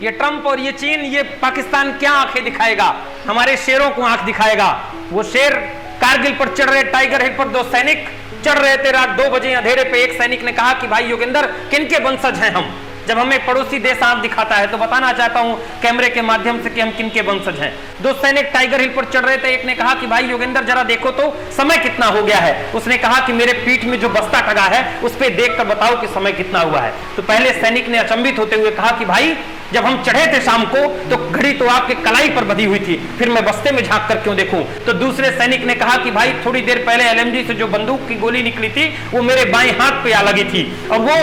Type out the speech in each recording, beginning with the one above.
ये ट्रंप और ये चीन, ये पाकिस्तान क्या आंखें दिखाएगा, हमारे शेरों को आंख दिखाएगा। वो शेर कारगिल पर चढ़ रहे, टाइगर हिल पर 2 सैनिक चढ़ रहे थे रात 2 बजे अंधेरे पे। एक सैनिक ने कहा कि भाई योगेंद्र, किनके वंशज हैं हम? जब हमें पड़ोसी देश आंख दिखाता है तो बताना चाहता हूं कैमरे के माध्यम से कि हम किनके वंशज हैं। 2 सैनिक टाइगर हिल पर चढ़ रहे थे। एक ने कहा कि भाई योगेंद्र जरा देखो तो समय कितना हो गया है। उसने कहा कि मेरे पीठ में जो बस्ता टंगा है उस पर देखकर बताओ कि समय कितना हुआ है। तो पहले सैनिक ने अचंभित होते हुए कहा कि भाई जब हम चढ़े थे शाम को तो घड़ी तो आपके कलाई पर बंधी हुई थी, फिर मैं बस्ते में झांक कर क्यों देखूं। तो दूसरे सैनिक ने कहा कि भाई थोड़ी देर पहले एलएमजी से जो बंदूक की गोली निकली थी वो मेरे बाएं हाथ पे आ लगी थी और वो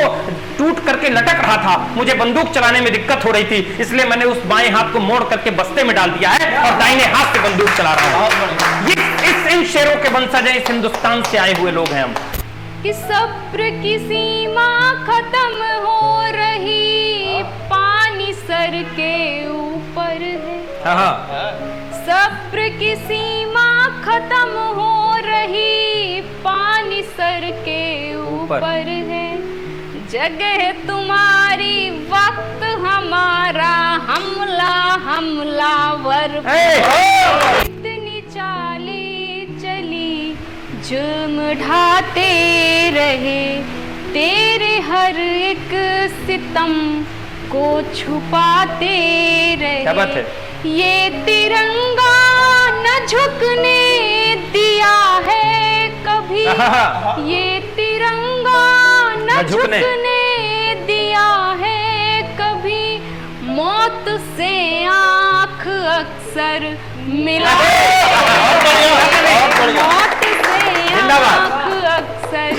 टूट करके लटक रहा था, मुझे बंदूक चलाने में दिक्कत हो रही थी, इसलिए मैंने उस बाएं हाथ को मोड़ करके बस्ते में डाल दिया है और दाहिने हाथ से बंदूक चला रहा हूं। इन शेरों के वंशज हैं, इस हिंदुस्तान से आए हुए लोग हैं हम। कि सब्र की सीमा खत्म हो रही, पानी सर के ऊपर है। सब्र की सीमा खत्म हो रही, पानी सर के ऊपर है। जगह तुम्हारी, वक्त हमारा, हमला हमलावर। इतनी चाली चली, जुल्म ढाते रहे, तेरे हर एक सितम को छुपाते रहे। क्या बात है? ये तिरंगा न झुकने दिया है कभी, ये तिरंगा न झुकने दिया है कभी, मौत से आंख अक्सर मिला, मौत से आंख अक्सर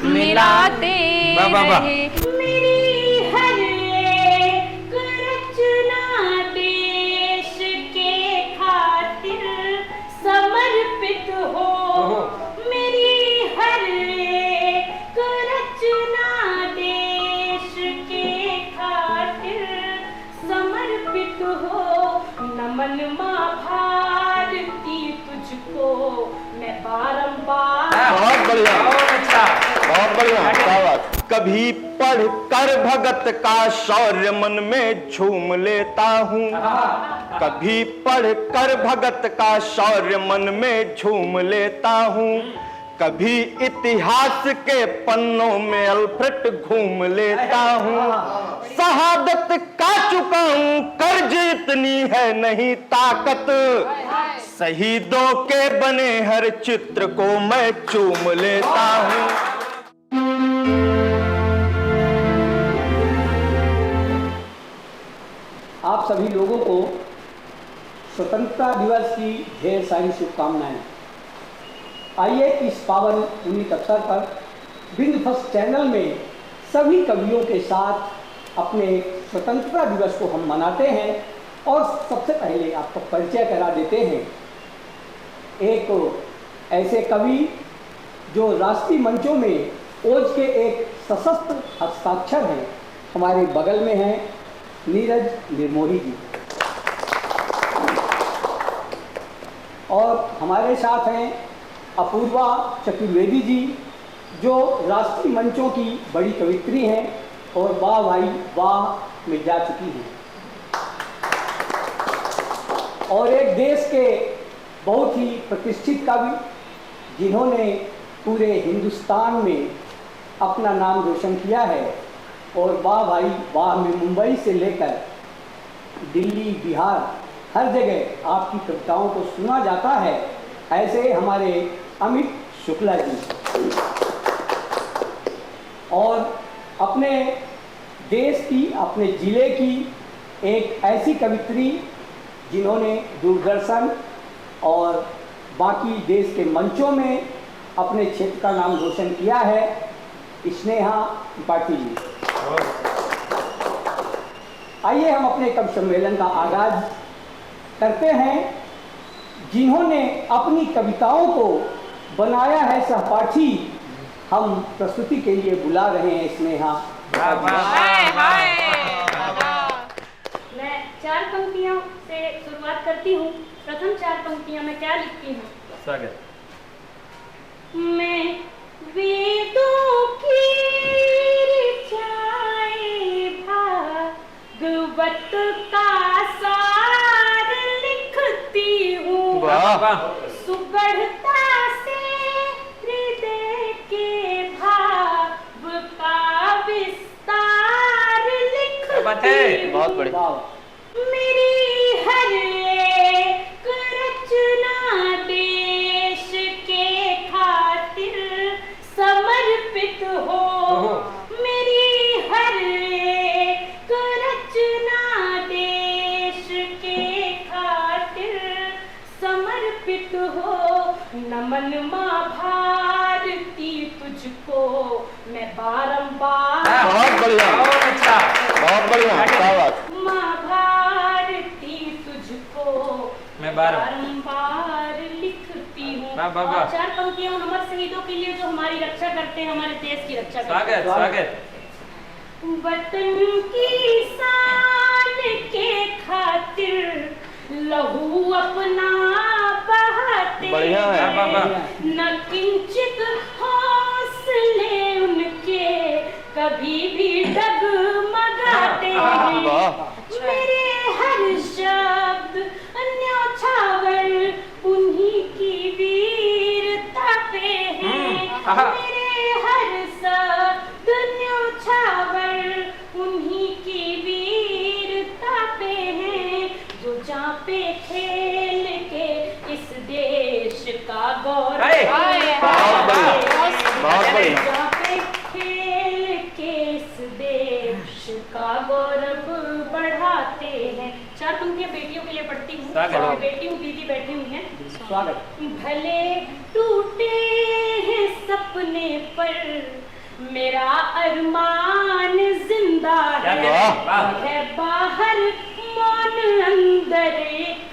मिलाते रहे। मेरी हर एक रचना देश के खातिर समर्पित हो, मेरी हर एक रचना देश के खातिर समर्पित हो। नमन माँ भारती तुझको मैं बारंबार। बहुत बढ़िया, बहुत बढ़िया, क्या बात। कभी पढ़ कर भगत का शौर्य मन में झूम लेता हूँ, कभी पढ़ कर भगत का शौर्य मन में झूम लेता हूँ, कभी इतिहास के पन्नों में अल्फ्रेड घूम लेता हूँ। शहादत का चुकाऊं कर्ज इतनी है नहीं ताकत, शहीदों के बने हर चित्र को मैं चूम लेता हूँ। आप सभी लोगों को स्वतंत्रता दिवस की ढेर सारी शुभकामनाएं। आइए इस पावन पुनीत अवसर पर बिंद फर्स्ट चैनल में सभी कवियों के साथ अपने स्वतंत्रता दिवस को हम मनाते हैं और सबसे पहले आपको परिचय करा देते हैं एक ऐसे कवि जो राष्ट्रीय मंचों में ओज के एक सशस्त्र हस्ताक्षर हैं। हमारे बगल में हैं नीरज निर्मोही जी और हमारे साथ हैं अपूर्वा चतुर्वेदी जी जो राष्ट्रीय मंचों की बड़ी कवित्री हैं और वाह भाई वाह में जा चुकी हैं, और एक देश के बहुत ही प्रतिष्ठित कवि जिन्होंने पूरे हिंदुस्तान में अपना नाम रोशन किया है और वाह भाई वाह में मुंबई से लेकर दिल्ली बिहार हर जगह आपकी कविताओं को सुना जाता है। ऐसे हमारे अमित शुक्ला जी और अपने देश की अपने ज़िले की एक ऐसी कवित्री जिन्होंने दूरदर्शन और बाकी देश के मंचों में अपने क्षेत्र का नाम रोशन किया है, स्नेहा त्रिपाठी जी। आइए हम अपने कवि सम्मेलन का आगाज करते हैं। जिन्होंने अपनी कविताओं को बनाया है सहपाठी, हम प्रस्तुति के लिए बुला रहे हैं स्नेहा। मैं 4 पंक्तियों से शुरुआत करती हूँ। प्रथम 4 पंक्तियाँ मैं क्या लिखती हूँ? स्वागत। मैं वेदों की ऋचाएं भागवत वाह। सुगढ़ता से हृदय के भाव का विस्तार लिखती हूँ। बहुत बढ़िया। मेरी हर एक रचना देश के खातिर समर्पित हो। मेरी हर एक रचना देश के खातिर समर्पित हो। नमन माँ भारती तुझको मैं बारंबार। बहुत बढ़िया, बहुत अच्छा, बहुत बढ़िया, क्या बात। माँ भारती तुझको मैं बारंबार लिखती हूँ। वाह, वाह, वाह। और 4 पंक्तियां उन अमर शहीदों के लिए जो हमारी रक्षा करते हैं, हमारे देश की रक्षा करते स्वागत हैं। स्वागत। वतन की शान के खातिर लहू अपना बहाते बढ़िया है। हैं। वाह, वाह। न किंचित हौसले उनके कभी भी डगमगाते हैं। वाह। मेरे हर शब्द न्यौछावर उन्हीं की वीरता पे है। मेरे हर शब्द न्यौछावर उन्हीं की वीरता पे है। जो जहाँ पे खेल के इस देश का गौरव। बहुत बढ़िया। जहाँ पे खेल के इस देश का गौरव बढ़ाते हैं। 4 पंक्तियां बेटियों के लिए पढ़ती हूँ। स्वागत। बेटी हूँ, दीदी बैठी हुई हैं। स्वागत। भले टूटे हैं सपने पर मेरा अरमान जिंदा क्या है। बात, वाह। है बाहर मौन अंदर एक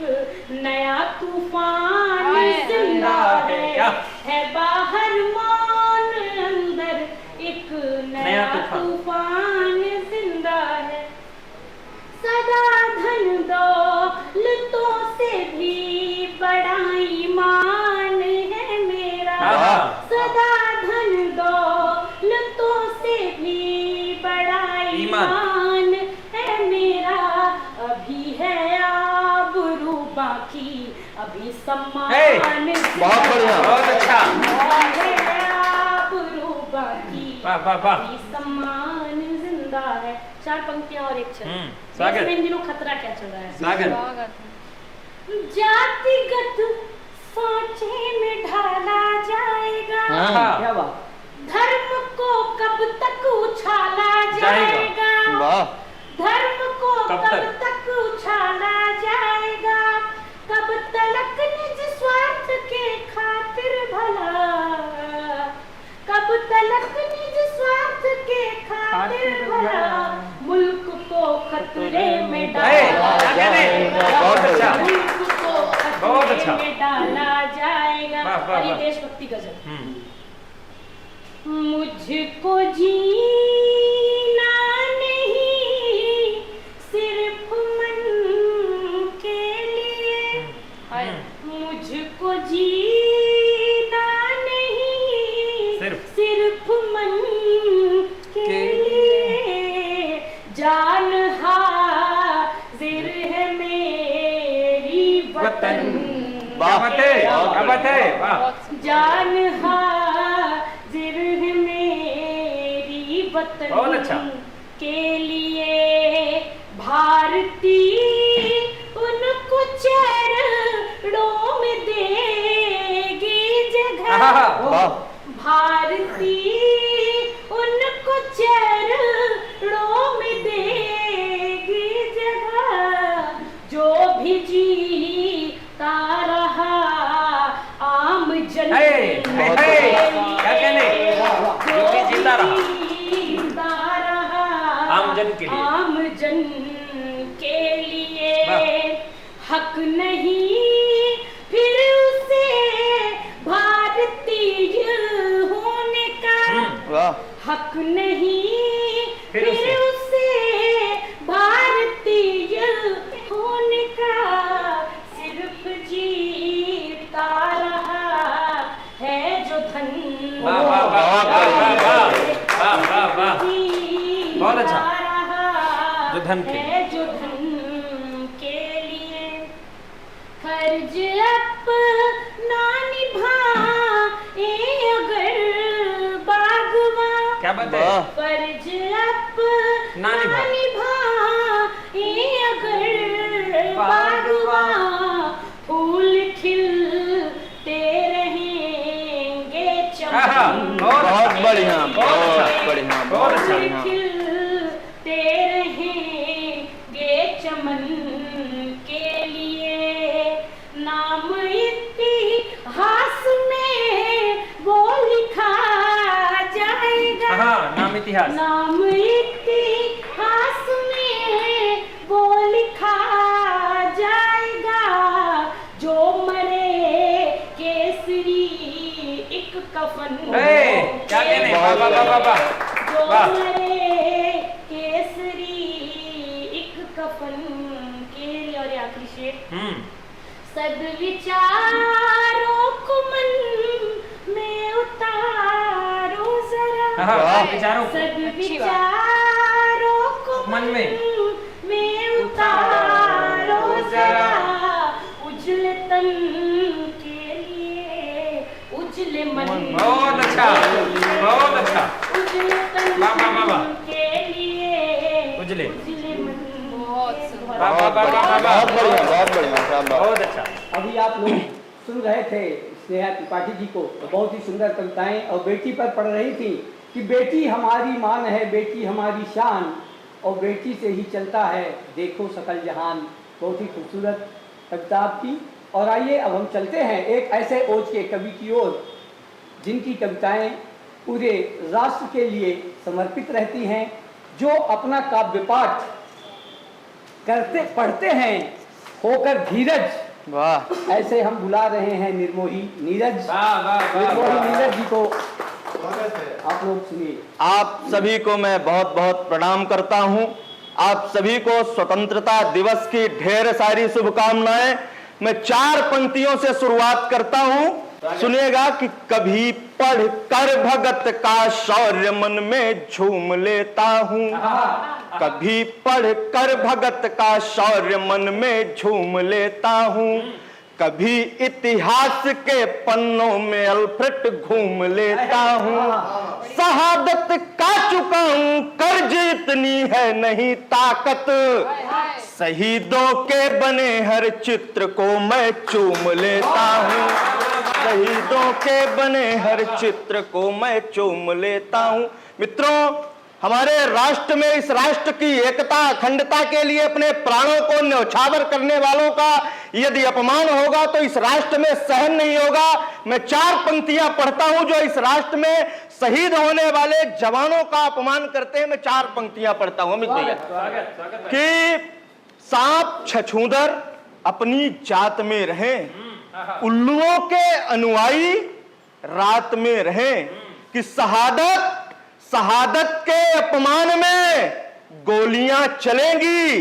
नया तूफान जिंदा क्या? है बाहर मौन अंदर एक नया तूफान जिंदा है। सदा धन दौलतों से भी बड़ा ईमान है मेरा। सदा धन दौलतों से भी बड़ा ईमान है मेरा। अभी है आबरू बाकी अभी सम्मान। बहुत बढ़िया। बहुत अच्छा। है आबरू बाकी वाह, वाह, वाह। अभी सम्मान जिंदा है। 4 पंक्तियां और एक छंद। स्वागत। देश में इन दिनों खतरा क्या चल रहा है? स्वागत। जातिगत सांचे में ढाला जाएगा। क्या बात। धर्म को कब तक उछाला जाएगा। वाह। धर्म को कब कब तक? तक उछाला जाएगा। कब तलक निज स्वार्थ के खातिर भला। कब तलक निज स्वार्थ के खातिर भला मुल्क को खतरे में डाला जाएगा। बहुत अच्छा। मुल्क को बहुत खतरे अच्छा। में डाला जाएगा। वाह, वाह, और ये वाह। देशभक्ति गजल। मुझको जीना नहीं सिर्फ मन के लिए। मुझको जीना नहीं सिर्फ मन के लिए। जान हाजिर है मेरी वतन। क्या बात है, क्या बात है, वाह। जान हाजिर है मेरी वतन बहुत अच्छा। के लिए। भारती उनको चरणों में देगी जगह। भारती उनको चरणों में देगी जगह। जो भी जीता रहा आम जन क्या कहने, जो भी जीता रहा आम जन के लिए। आम जन के लिए हक नहीं फिर उसे भारतीय होने का। हक नहीं फिर उसे भारतीय होने का। सिर्फ जीता रहा है जो धन। वाह, वाह, वाह, वाह, वाह, वाह, वाह, वाह। बहुत अच्छा। जो धन के लिए। जो धन के लिए खर्च क्या बात है। वाह। फर्ज अपना निभाए अगर बागवां फूल खिलते रहेंगे चमन। बहुत बढ़िया, बहुत बढ़िया, बहुत बहुत अच्छा। बढ़िया। खिलते रहेंगे चमन के लिए नाम इतिहास में वो लिखा जाएगा। हाँ, नाम इतिहास। नाम इतिहास में वो लिखा जाएगा जो मरे केसरी एक कफन क्या कहने, वाह वाह वाह वाह जो वाह। मरे केसरी एक कफन के लिए। और ये आखिरी शेर, सद्विचारों को मन में उतारो जरा। हाँ, विचारों को। सद्विचारों को मन में उतारो जरा उजले तन के लिए उजले मन। बहुत अच्छा, बहुत अच्छा। उजले तन वाह, वाह, वाह, वाह। के लिए उजले मन। बहुत सुंदर। वाह वाह वाह वाह वाह। बहुत बढ़िया, बहुत बढ़िया, शाबाश। बहुत अच्छा। अभी आप लोग सुन रहे थे स्नेहा त्रिपाठी जी को, तो बहुत ही सुंदर कविताएं और बेटी पर पढ़ रही थी कि बेटी हमारी मान है, बेटी हमारी शान, और बेटी से ही चलता है देखो सकल जहान। बहुत ही खूबसूरत कविता आपकी। और आइए अब हम चलते हैं एक ऐसे ओज के कवि की ओर जिनकी कविताएं पूरे राष्ट्र के लिए समर्पित रहती हैं, जो अपना काव्य पाठ करते पढ़ते हैं होकर धीरज। वाह। ऐसे हम बुला रहे हैं निर्मोही नीरज। वाह वाह वाह निर्मोही वाह। नीरज जी को आप लोग सुनिए। आप सभी को मैं बहुत बहुत प्रणाम करता हूं। आप सभी को स्वतंत्रता दिवस की ढेर सारी शुभकामनाएं। मैं 4 पंक्तियों से शुरुआत करता हूं, सुनिएगा कि कभी पढ़ कर भगत का शौर्य मन में झूम लेता हूं। कभी पढ़ कर भगत का शौर्य मन में झूम लेता हूं। कभी इतिहास के पन्नों में अल्फ्रेड घूम लेता हूँ। शहादत का चुका हूँ कर्ज इतनी है नहीं ताकत। शहीदों के बने हर चित्र को मैं चूम लेता हूँ। शहीदों के बने हर चित्र को मैं चूम लेता हूँ। मित्रों, हमारे राष्ट्र में, इस राष्ट्र की एकता अखंडता के लिए अपने प्राणों को न्यौछावर करने वालों का यदि अपमान होगा तो इस राष्ट्र में सहन नहीं होगा। मैं 4 पंक्तियां पढ़ता हूं जो इस राष्ट्र में शहीद होने वाले जवानों का अपमान करते हैं। मैं 4 पंक्तियां पढ़ता हूं अमित भैया कि सांप छछूंदर अपनी जात में रहें, उल्लुओं के अनुयायी रात में रहें, कि शहादत के अपमान में गोलियां चलेंगी,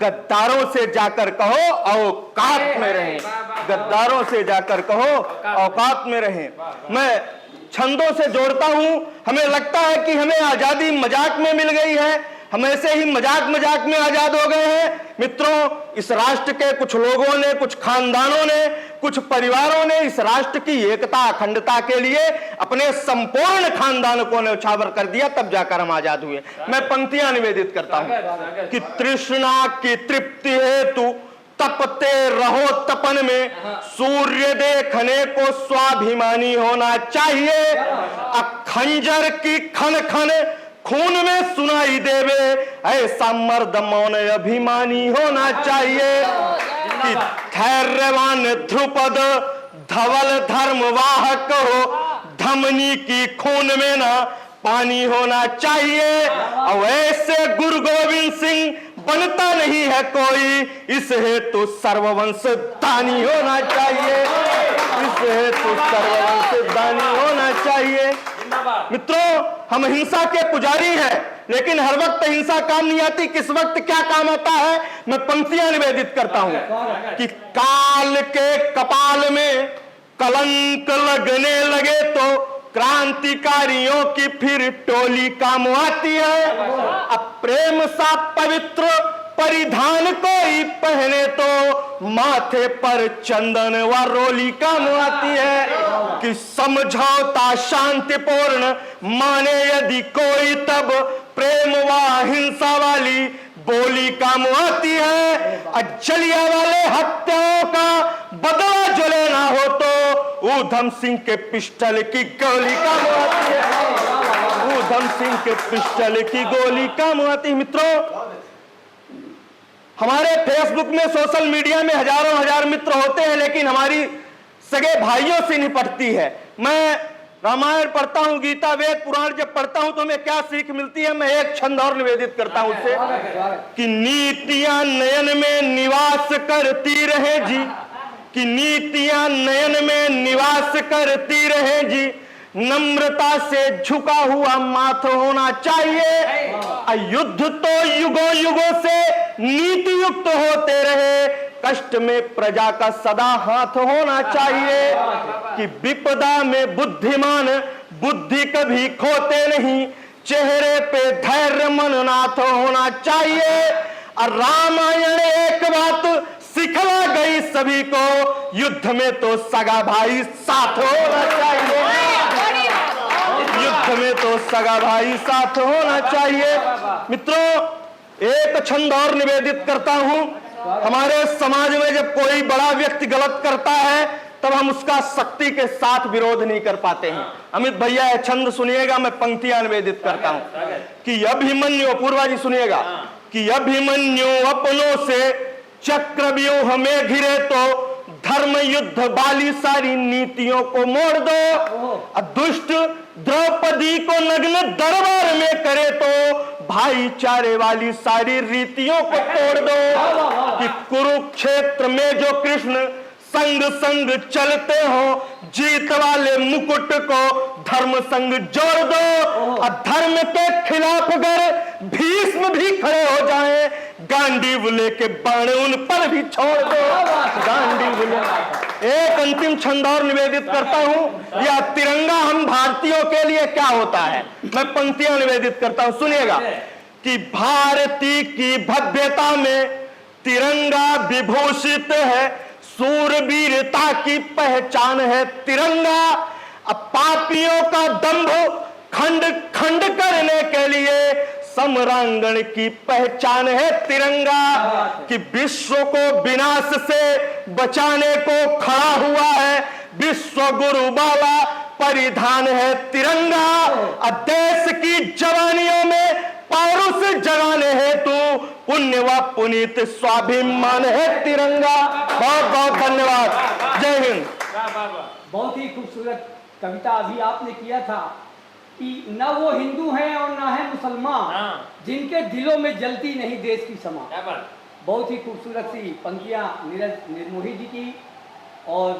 गद्दारों से जाकर कहो औकात में रहें। गद्दारों से जाकर कहो औकात में रहें। मैं छंदों से जोड़ता हूं। हमें लगता है कि हमें आजादी मजाक में मिल गई है, हम ऐसे ही मजाक में आजाद हो गए हैं। मित्रों, इस राष्ट्र के कुछ लोगों ने, कुछ खानदानों ने, कुछ परिवारों ने इस राष्ट्र की एकता अखंडता के लिए अपने संपूर्ण खानदान को न्यौछावर कर दिया, तब जाकर हम आजाद हुए। मैं पंक्तियां निवेदित करता हूं कि तृष्णा की तृप्ति हेतु तपते रहो तपन में, सूर्य देखने को स्वाभिमानी होना चाहिए। खंजर की खन खन खून में सुनाई देवे, ऐसा मर्द मौन अभिमानी होना चाहिए। कि धैर्यवान ध्रुपद धवल धर्मवाहक हो, धमनी की खून में ना पानी होना चाहिए। और ऐसे गुरु गोविंद सिंह बनता नहीं है कोई, इस हेतु सर्ववंश दानी होना चाहिए। इस हेतु सर्ववंश दानी होना चाहिए। मित्रों, हम हिंसा के पुजारी हैं, लेकिन हर वक्त हिंसा काम नहीं आती। किस वक्त क्या काम आता है, मैं पंक्तियां निवेदित करता हूं कि काल के कपाल में कलंक लगने लगे तो क्रांतिकारियों की फिर टोली काम आती है। अब प्रेम सा पवित्र परिधान कोई पहने तो माथे पर चंदन व रोली काम आती है। कि समझौता शांतिपूर्ण माने यदि कोई तब प्रेम व हिंसा वाली बोली काम आती है। जलियांवाले हत्याओं का बदला जो लेना हो तो ऊधम सिंह के पिस्टल की गोली काम आती है। ऊधम सिंह के पिस्टल की गोली काम आती है। मित्रों, हमारे फेसबुक में, सोशल मीडिया में हजारों हजार मित्र होते हैं, लेकिन हमारी सगे भाइयों से निपटती है। मैं रामायण पढ़ता हूं, गीता, वेद, पुराण जब पढ़ता हूं तो हमें क्या सीख मिलती है, मैं एक छंद और निवेदित करता हूं उससे कि नीतियां नयन में निवास करती रहे जी, कि नीतियां नयन में निवास करती रहे जी, नम्रता से झुका हुआ माथ होना चाहिए। युद्ध तो युगों युगों से नीति युक्त होते रहे, कष्ट में प्रजा का सदा हाथ होना चाहिए। कि विपदा में बुद्धिमान बुद्धि कभी खोते नहीं, चेहरे पे धैर्य मननाथ होना चाहिए। और रामायण एक बात सिखला गई सभी को, युद्ध में तो सगा भाई साथ होना चाहिए। युद्ध में तो सगा भाई साथ होना चाहिए। मित्रों, एक छंद और निवेदित करता हूं। हमारे समाज में जब कोई बड़ा व्यक्ति गलत करता है तब हम उसका शक्ति के साथ विरोध नहीं कर पाते हैं। अमित भैया यह छंद सुनिएगा, मैं पंक्तियां निवेदित करता हूं कि अभिमन्यु, पूर्वा जी सुनिएगा, कि अभिमन्यु अपनों से चक्रव्यूह में घिरे तो धर्म युद्ध वाली सारी नीतियों को मोड़ दो। दुष्ट द्रौपदी को नग्न दरबार में करे तो भाईचारे वाली सारी रीतियों को तोड़ दो। कि कुरुक्षेत्र में जो कृष्ण संग संग चलते हो, जीत वाले मुकुट को धर्म संग जोड़ दो। और धर्म के खिलाफ अगर भीष्म भी खड़े हो जाएं, गांडीव लेके बाण उन पर भी छोड़ दो। गांडीव ले। एक अंतिम छंद और निवेदित करता हूं, यह तिरंगा हम भारतीयों के लिए क्या होता है, मैं पंक्तियां निवेदित करता हूं, सुनिएगा। कि भारती की भव्यता में तिरंगा विभूषित है, सूरवीरता की पहचान है तिरंगा। अब पापियों का दंभ खंड खंड करने के लिए सम्रांगण की पहचान है तिरंगा। कि विश्व को विनाश से बचाने को खड़ा हुआ है, विश्व गुरु वाला परिधान है तिरंगा। अब देश की जवानियों में पौरुष जगाने हेतु पुण्य व पुनीत स्वाभिमान है तिरंगा। बहुत बहुत धन्यवाद। जय हिंद। बहुत ही खूबसूरत कविता अभी आपने किया था कि न वो हिंदू हैं और न है मुसलमान, जिनके दिलों में जलती नहीं देश की समा। बहुत ही खूबसूरत सी पंक्तियां नीरज निर्मोही जी की। और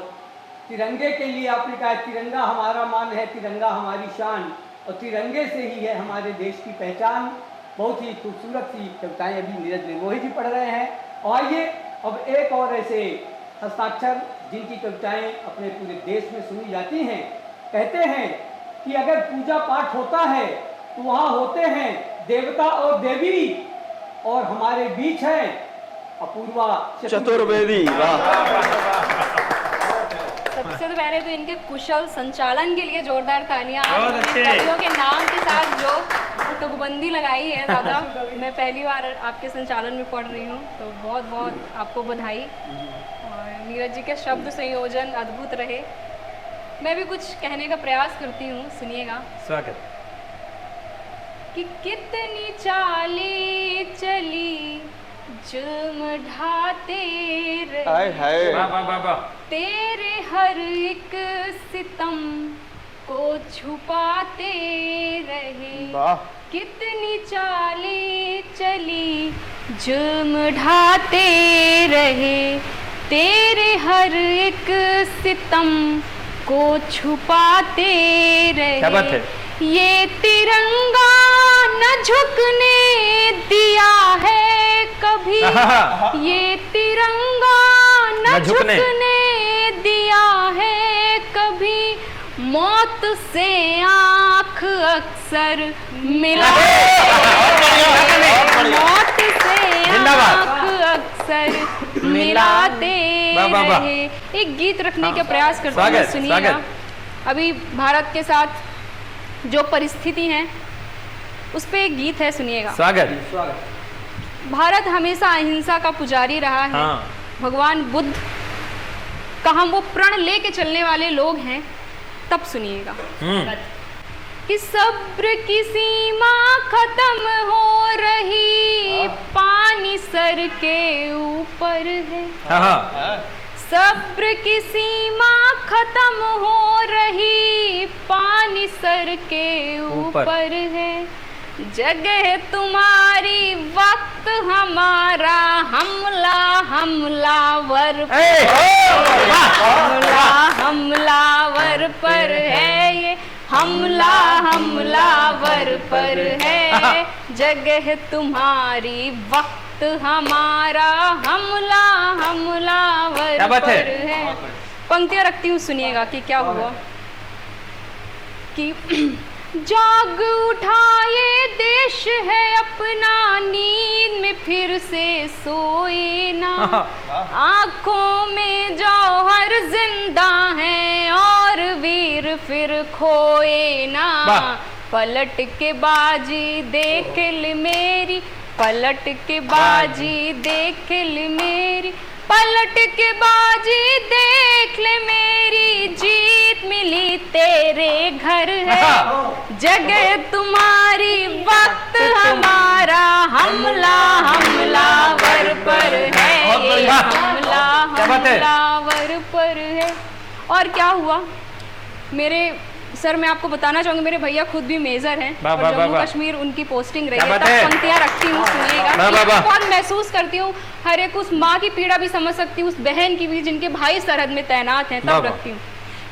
तिरंगे के लिए आपने कहा तिरंगा हमारा मान है, तिरंगा हमारी शान, और तिरंगे से ही है हमारे देश की पहचान। बहुत ही खूबसूरत सी कविताएं अभी नीरज निर्मोही जी पढ़ रहे हैं। और आइए अब एक और ऐसे हस्ताक्षर जिनकी कविताएं अपने पूरे देश में सुनी जाती हैं। कहते हैं कि अगर पूजा पाठ होता है तो वहाँ होते हैं देवता और देवी, और हमारे बीच है अपूर्वा चतुर्वेदी। सबसे तो पहले तो इनके कुशल संचालन के लिए जोरदार तालियां। बहुत अच्छे। कवियों के नाम के साथ जो तुकबंदी लगाई है दादा, मैं पहली बार आपके संचालन में पढ़ रही हूँ, तो बहुत बहुत आपको बधाई। और नीरज जी के शब्द संयोजन अद्भुत रहे। मैं भी कुछ कहने का प्रयास करती हूँ, सुनिएगा। स्वागत। कि कितनी चालें चली जुल्म ढाते रहे, वाह वाह वाह वाह। तेरे हर एक सितम को छुपाते रहे। कितनी चालें चली जुल्म ढाते रहे, तेरे हर एक सितम को छुपाते रहे। क्या बात है? ये तिरंगा न झुकने दिया है कभी, ये तिरंगा न झुकने दिया है कभी, मौत से आंख अक्सर मिला, मौत से वाह, वाह। रहे, एक गीत रखने के प्रयास करते स्वागत, हैं, सुनिएगा। स्वागत। अभी भारत के साथ जो परिस्थिति है उस पे एक गीत है, सुनिएगा। स्वागत। भारत हमेशा अहिंसा का पुजारी रहा है। हाँ। भगवान बुद्ध का हम वो प्रण लेके चलने वाले लोग हैं, तब सुनिएगा कि सब्र की सीमा खत्म हो रही, पानी सर के ऊपर है। सब्र की सीमा खत्म हो रही, पानी सर के ऊपर है। जगह तुम्हारी, वक्त हमारा, हमलावर हमलावर पर है ये, हमलावर पर है। जगह तुम्हारी, वक्त हमारा, हमलावर पर है। पंक्तियां रखती हूँ, सुनिएगा कि क्या हुआ कि जाग उठा ये देश है अपना, नींद में फिर से सोए ना। आंखों में जौहर जिंदा है और वीर फिर खोए ना। पलट के बाजी देख ले मेरी, पलट के बाजी देख ले मेरी, पलट के बाजी देख ले मेरी, जीत मिली तेरे घर है। जगह तुम्हारी, वक्त हमारा, हमलावर पर है ये, हमलावर पर है। और क्या हुआ, मेरे सर मैं आपको बताना चाहूंगी, मेरे भैया खुद भी मेजर हैं और जम्मू कश्मीर उनकी पोस्टिंग रही है। तब पंक्तियां रखती हूँ, सुनिएगा। बहुत महसूस करती हूँ, हर एक उस माँ की पीड़ा भी समझ सकती हूँ, उस बहन की भी जिनके भाई सरहद में तैनात हैं। तब रखती हूँ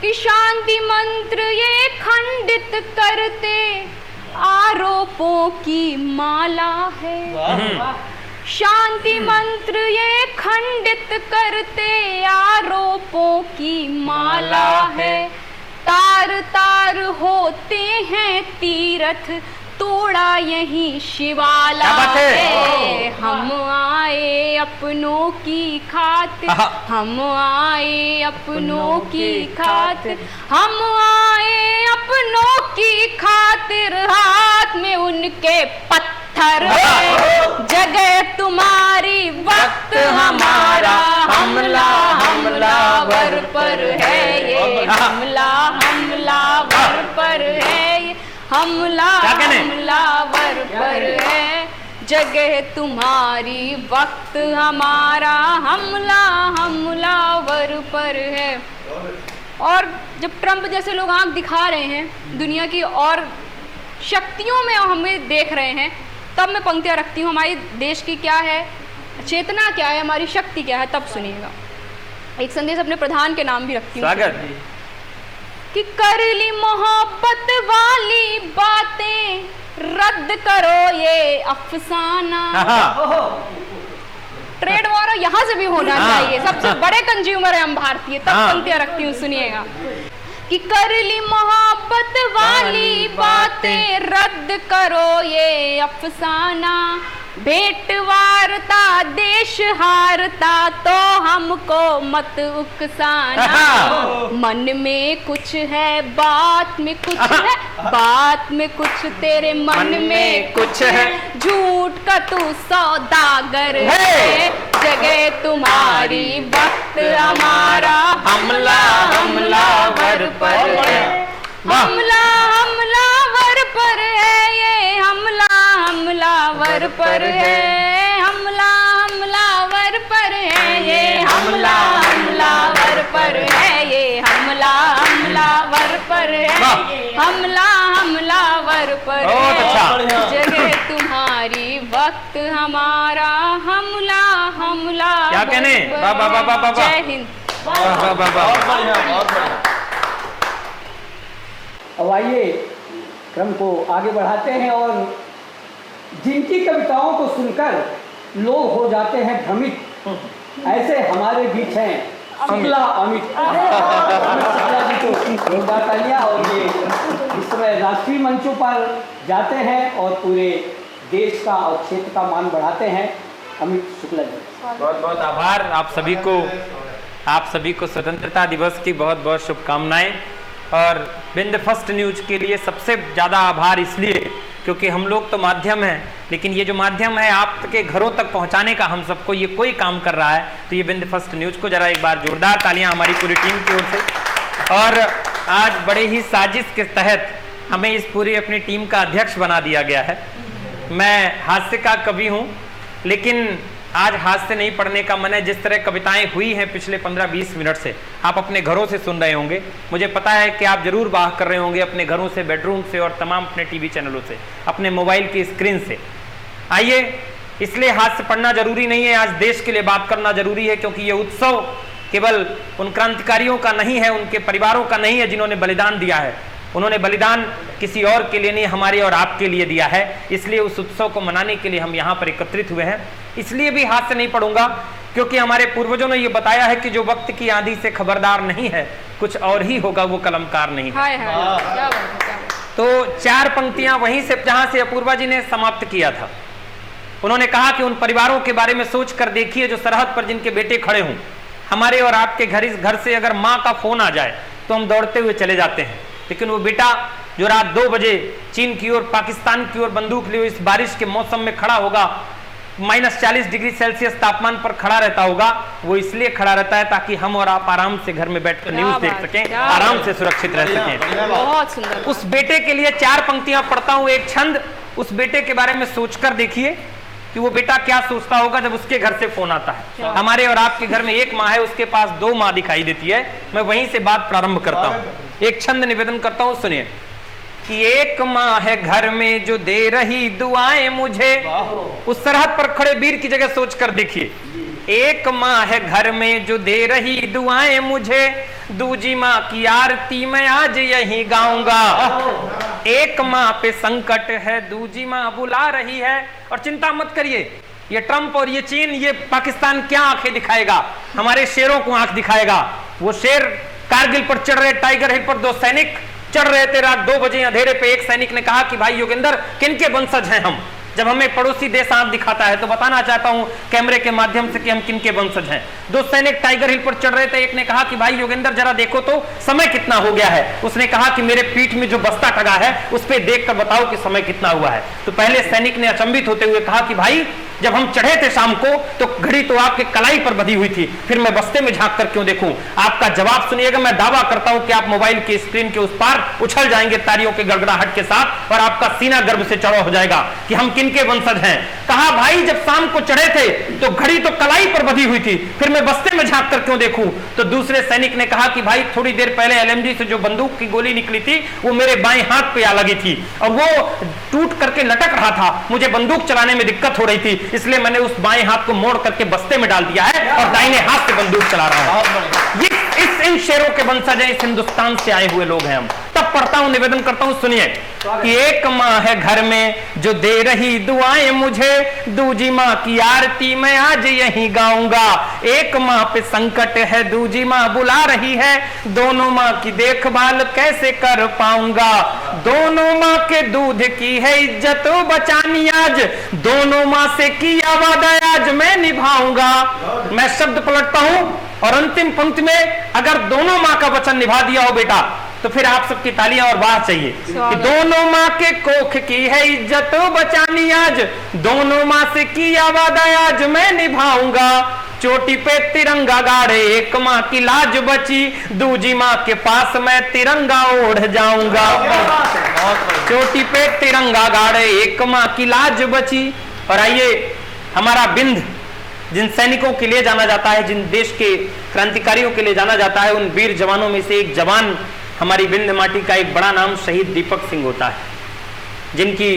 कि शांति मंत्र ये खंडित करते, आरोपों की माला है। शांति मंत्र ये खंडित करते, आरोपों की माला है। तार तार होते हैं तीरथ, तोड़ा यही शिवाला है। हम आए अपनों की खातिर, हम आए अपनों की खातिर, हम आए अपनों की खातिर, हाथ में उनके पत्थर है। जगह तुम्हारी, वक्त हमारा, हमलावर पर है ये, हमलावर पर है ये, हमलावर पर है। जगह तुम्हारी, वक्त हमारा, हमलावर पर है। और जब ट्रंप जैसे लोग आंख दिखा रहे हैं दुनिया की और शक्तियों में हमें देख रहे हैं, तब मैं पंक्तियां रखती हूँ, हमारी देश की क्या है चेतना, क्या है हमारी शक्ति, क्या है। तब सुनिएगा। एक संदेश अपने प्रधान के नाम भी रखती हूँ कि कर ली मोहब्बत वाली बातें, रद्द करो ये अफसाना। ट्रेड वॉर यहाँ से भी होना चाहिए, सबसे बड़े कंज्यूमर है हम भारतीय। तब पंक्तियां रखती हूँ, सुनिएगा कि कर ली मोहब्बत वाली बातें, रद्द करो ये अफसाना। भेंट वारता देश हारता, तो हमको मत उकसाना। मन में कुछ है, बात में कुछ है, बात में कुछ, तेरे मन में कुछ है, झूठ का तू सौदागर है। जगह तुम्हारी, वक्त हमारा, हमलावर पर है। हमलावर पर है ये, हमलावर पर है। हमलावर पर है ये, हमलावर पर है ये, हमलावर पर है, हमलावर पर है। जगह तुम्हारी, वक्त हमारा, हमला। क्या कहने? जय हिंद। अब आइए क्रम को आगे बढ़ाते हैं और जिनकी कविताओं को सुनकर लोग हो जाते हैं भ्रमित, ऐसे हमारे बीच हैं शुक्ला अमित शुक्ला जी को जोरदार तालियां। और ये इस समय राष्ट्रीय मंचों पर जाते हैं और पूरे देश का और क्षेत्र का मान बढ़ाते हैं। अमित शुक्ला जी, बहुत बहुत आभार आप सभी को आप सभी को स्वतंत्रता दिवस की बहुत बहुत शुभकामनाएं। और बिंद फर्स्ट न्यूज के लिए सबसे ज़्यादा आभार इसलिए क्योंकि हम लोग तो माध्यम हैं, लेकिन ये जो माध्यम है आपके घरों तक पहुंचाने का हम सबको ये कोई काम कर रहा है, तो ये बिंद फर्स्ट न्यूज को जरा एक बार जोरदार तालियां हमारी पूरी टीम की ओर से। और आज बड़े ही साजिश के तहत हमें इस पूरी अपनी टीम का अध्यक्ष बना दिया गया है। मैं हास्य का कवि हूँ, लेकिन आज हास्य नहीं पढ़ने का मन है। जिस तरह कविताएं हुई हैं पिछले 15-20 मिनट से आप अपने घरों से सुन रहे होंगे, मुझे पता है कि आप जरूर वाह कर रहे होंगे अपने घरों से, बेडरूम से और तमाम अपने टीवी चैनलों से, अपने मोबाइल की स्क्रीन से। आइए, इसलिए हास्य पढ़ना जरूरी नहीं है, आज देश के लिए बात करना जरूरी है, क्योंकि ये उत्सव केवल उन क्रांतिकारियों का नहीं है, उनके परिवारों का नहीं है जिन्होंने बलिदान दिया है। उन्होंने बलिदान किसी और के लिए नहीं, हमारे और आपके लिए दिया है। इसलिए उस उत्सव को मनाने के लिए हम यहाँ पर एकत्रित हुए हैं। इसलिए भी हाथ से नहीं पढ़ूंगा क्योंकि हमारे पूर्वजों ने ये बताया है कि जो वक्त की आंधी से खबरदार नहीं है, कुछ और ही होगा, वो कलमकार नहीं है। हाय हाय, क्या बात है, क्या बात है। तो 4 पंक्तियां वहीं से जहां से अपूर्वा जी ने समाप्त किया था। उन्होंने कहा कि उन परिवारों के बारे में सोच कर देखिए जो सरहद पर जिनके बेटे खड़े हों। हमारे और आपके घर से अगर माँ का फोन आ जाए तो हम दौड़ते हुए चले जाते हैं, लेकिन वो बेटा जो रात 2 बजे चीन की ओर, पाकिस्तान की ओर बंदूक लिए इस बारिश के मौसम में खड़ा होगा, -40 डिग्री सेल्सियस तापमान पर खड़ा रहता होगा, वो इसलिए खड़ा रहता है ताकि हम और आप आराम से घर में बैठकर न्यूज देख सकें, आराम से सुरक्षित रह सकें। बहुत सुंदर। उस बेटे के लिए 4 पंक्तियां पढ़ता हूं, एक छंद। उस बेटे के बारे में सोचकर देखिए कि वो बेटा क्या सोचता होगा जब उसके घर से फोन आता है। हमारे और आपके घर में एक माँ है, उसके पास 2 माँ दिखाई देती है। मैं वहीं से बात प्रारंभ करता हूँ, एक छंद निवेदन करता हूँ, सुनिए। कि एक माँ है घर में जो दे रही दुआएं मुझे, उस सरहद पर खड़े वीर की जगह सोचकर देखिए। एक माँ है घर में जो दे रही दुआएं मुझे, दूजी माँ की आरती मैं आज यही गाऊंगा। एक माँ पे संकट है, दूजी माँ बुला रही है। और चिंता मत करिए, ये ट्रंप और ये चीन, ये पाकिस्तान क्या आंखें दिखाएगा, हमारे शेरों को आंख दिखाएगा। वो शेर कारगिल पर चढ़ रहे टाइगर हिल पर 2 सैनिक चढ़ रहे थे रात 2 बजे अंधेरे पे। एक सैनिक ने कहा कि भाई योगेंद्र, किनके वंशज हैं हम? जब हमें पड़ोसी देश आंख दिखाता है तो बताना चाहता हूं कैमरे के माध्यम से कि हम किनके वंशज हैं। 2 सैनिक टाइगर हिल पर चढ़ रहे थे। एक ने कहा कि भाई योगेंद्र जरा देखो तो समय कितना हो गया है। उसने कहा कि मेरे पीठ में जो बस्ता टगा है उस पर देख कर बताओ कि समय कितना हुआ है। तो पहले सैनिक ने अचंभित होते हुए कहा कि भाई जब हम चढ़े थे शाम को तो घड़ी तो आपके कलाई पर बंधी हुई थी, फिर मैं बस्ते में झांक कर क्यों देखूं? आपका जवाब सुनिएगा। मैं दावा करता हूं कि आप मोबाइल की स्क्रीन के उस पार उछल जाएंगे तालियों के गड़गड़ाहट के साथ, और आपका सीना गर्व से चढ़ा हो जाएगा कि हम किनके वंशज हैं। कहा भाई जब शाम को चढ़े थे तो घड़ी तो कलाई पर बंधी हुई थी, फिर मैं बस्ते में झांक कर क्यों देखूं? तो दूसरे सैनिक ने कहा कि भाई थोड़ी देर पहले LMG से जो बंदूक की गोली निकली थी वो मेरे बाएं हाथ पे आ लगी थी और वो टूट करके लटक रहा था, मुझे बंदूक चलाने में दिक्कत हो रही थी, इसलिए मैंने उस बाएं हाथ को मोड़ करके बस्ते में डाल दिया है और दाहिने हाथ से बंदूक चला रहा हूं। ये इन शेरों के वंशज हैं, इस हिंदुस्तान से आए हुए लोग हैं हम। तब पढ़ता हूं, निवेदन करता हूं, सुनिए। कि एक माँ है घर में जो दे रही दुआएं मुझे, दूजी माँ की आरती मैं आज यही गाऊंगा। एक माँ पे संकट है, दूजी माँ बुला रही है, दोनों माँ की देखभाल कैसे कर पाऊंगा। दोनों माँ के दूध की है इज्जत बचानी आज, दोनों माँ से किया वादा आज मैं निभाऊंगा। मैं शब्द पलटता हूं और अंतिम पंक्ति में अगर दोनों माँ का वचन निभा दिया हो बेटा तो फिर आप सबकी तालियां और वाह चाहिए। कि दोनों माँ के कोख की है इज्जत बचानी आज, दोनों माँ से किया वादा आज मैं निभाऊंगा। चोटी पे तिरंगा गाड़े एक माँ की लाज बची, दूजी माँ के पास मैं तिरंगा ओढ़ जाऊंगा। चोटी पे तिरंगा गाड़े एक माँ की लाज बची। और आइए, हमारा बिंद जिन सैनिकों के लिए जाना जाता है, जिन देश के क्रांतिकारियों के लिए जाना जाता है, उन वीर जवानों में से एक जवान हमारी विंध्य माटी का एक बड़ा नाम शहीद दीपक सिंह होता है, जिनकी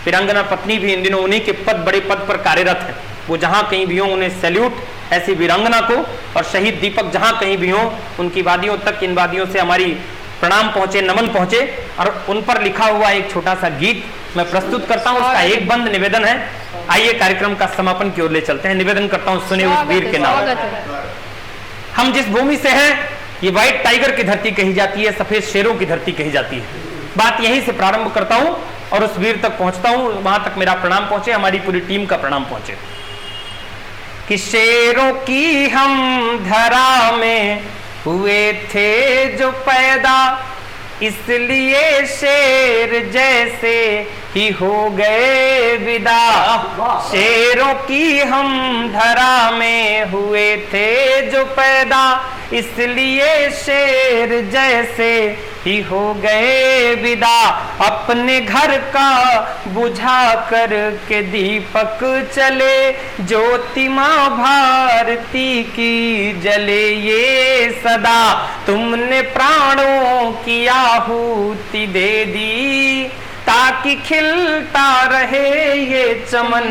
वीरांगना पत्नी भी इन दिनों उन्हीं के बड़े पद पर कार्यरत है। वो जहां कहीं भी हो उन्हें सैल्यूट ऐसी वीरांगना को, और शहीद दीपक जहां कहीं भी हो उनकी वादियों तक, इन वादियों से हमारी प्रणाम पहुंचे, नमन पहुंचे। और उन पर लिखा हुआ एक छोटा सा गीत मैं प्रस्तुत करता हूं, उसका एक बंद निवेदन है। आइए कार्यक्रम का समापन की ओर ले चलते हैं। निवेदन करता हूं, सुनिए उस वीर के नाम। हम जिस भूमि से हैं ये व्हाइट टाइगर की धरती कही जाती है, सफेद शेरों की धरती कही जाती है। बात यहीं से प्रारंभ करता हूं और उस वीर तक पहुंचता हूं, वहां तक मेरा प्रणाम पहुंचे, हमारी पूरी टीम का प्रणाम पहुंचे। कि शेरों की हम धरा में हुए थे जो पैदा, इसलिए शेर जैसे ही हो गए विदा। शेरों की हम धरा में हुए थे जो पैदा, इसलिए शेर जैसे ही हो गए विदा। अपने घर का बुझा कर के दीपक चले, ज्योति माँ भारती की जले ये सदा। तुमने प्राणों की आहुति दे दी, ताकि खिलता रहे ये चमन।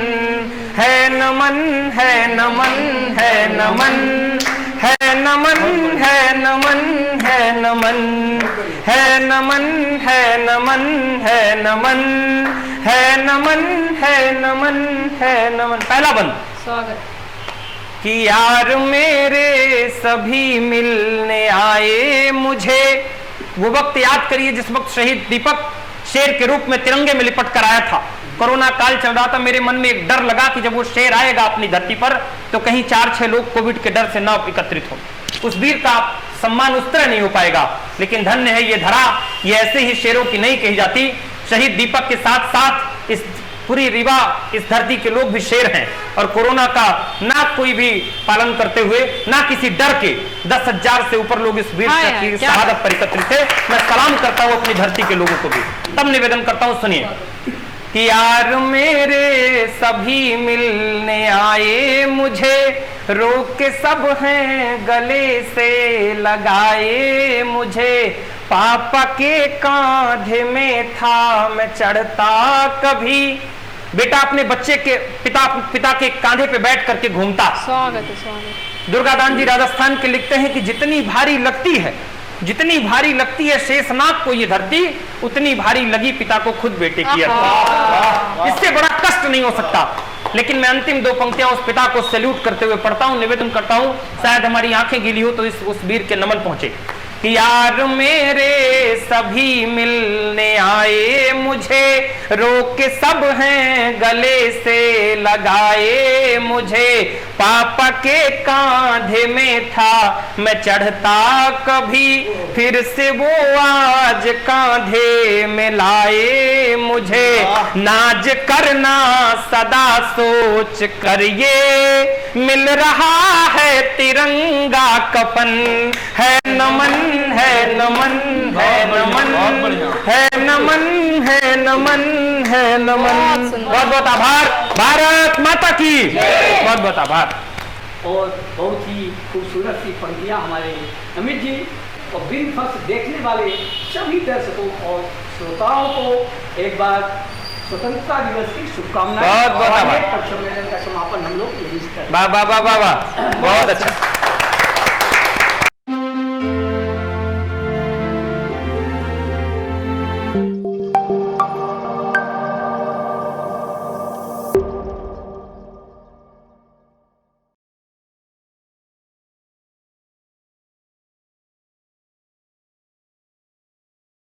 है नमन है नमन है नमन है नमन है नमन है नमन है नमन है नमन है नमन है नमन है नमन है नमन। पहला बंद। स्वागत। कि यार मेरे सभी मिलने आए मुझे। वो वक्त याद करिए जिस वक्त शहीद दीपक शेर के रूप में तिरंगे में लिपट कर आया था। कोरोना काल चल रहा था, मेरे मन में एक डर लगा कि जब वो शेर आएगा अपनी धरती पर तो कहीं 4-6 लोग कोविड के डर से न एकत्रित हो। उस वीर का सम्मान उस तरह नहीं हो पाएगा। लेकिन धन्य है ये धरा, ये ऐसे ही शेरों की नहीं कही जाती। शहीद दीपक के साथ साथ इस पूरी रीवा, इस धरती के लोग भी शेर हैं। और कोरोना का ना कोई भी पालन करते हुए, ना किसी डर के 10,000 से ऊपर लोग इस वीर की शहादत पर एकत्रित थे। मैं सलाम करता हूँ अपनी धरती के लोगों को भी। तब निवेदन करता हूँ, सुनिए। कि यार मेरे सभी मिलने आए मुझे, रोक के सब हैं गले से लगाए मुझे। पापा के कांधे में था मैं चढ़ता कभी। बेटा अपने बच्चे के पिता के कांधे पे बैठ करके घूमता। स्वागत है, स्वागत। दुर्गादान जी राजस्थान के लिखते हैं कि जितनी भारी लगती है शेषनाग को ये धरती, उतनी भारी लगी पिता को खुद बेटे की अर्थी। इससे बड़ा कष्ट नहीं हो सकता। लेकिन मैं अंतिम 2 पंक्तियां उस पिता को सैल्यूट करते हुए पढ़ता हूं, निवेदन करता हूं, शायद हमारी आंखें गीली हो तो उस वीर के नमन पहुंचे। कि यार मेरे सभी मिलने आए मुझे, रोक के सब हैं गले से लगाए मुझे। पापा के कांधे में था मैं चढ़ता कभी, फिर से वो आज कांधे में लाए मुझे। नाज करना सदा सोच कर ये, मिल रहा है तिरंगा कफन। है नमन है नमन है नमन है नमन है नमन है नमन। बहुत बहुत आभार। भारत माता की बहुत बहुत आभार। और बहुत ही खूबसूरत सी पंक्तियाँ हमारे अमित जी और बिन फर्स्ट देखने वाले सभी दर्शकों और श्रोताओं को एक बार स्वतंत्रता दिवस की शुभकामनाएं। बहुत बहुत आभार। सम्मेलन का समापन हम लोग यही करते हैं। वाह वाह वाह वाह, बहुत अच्छा।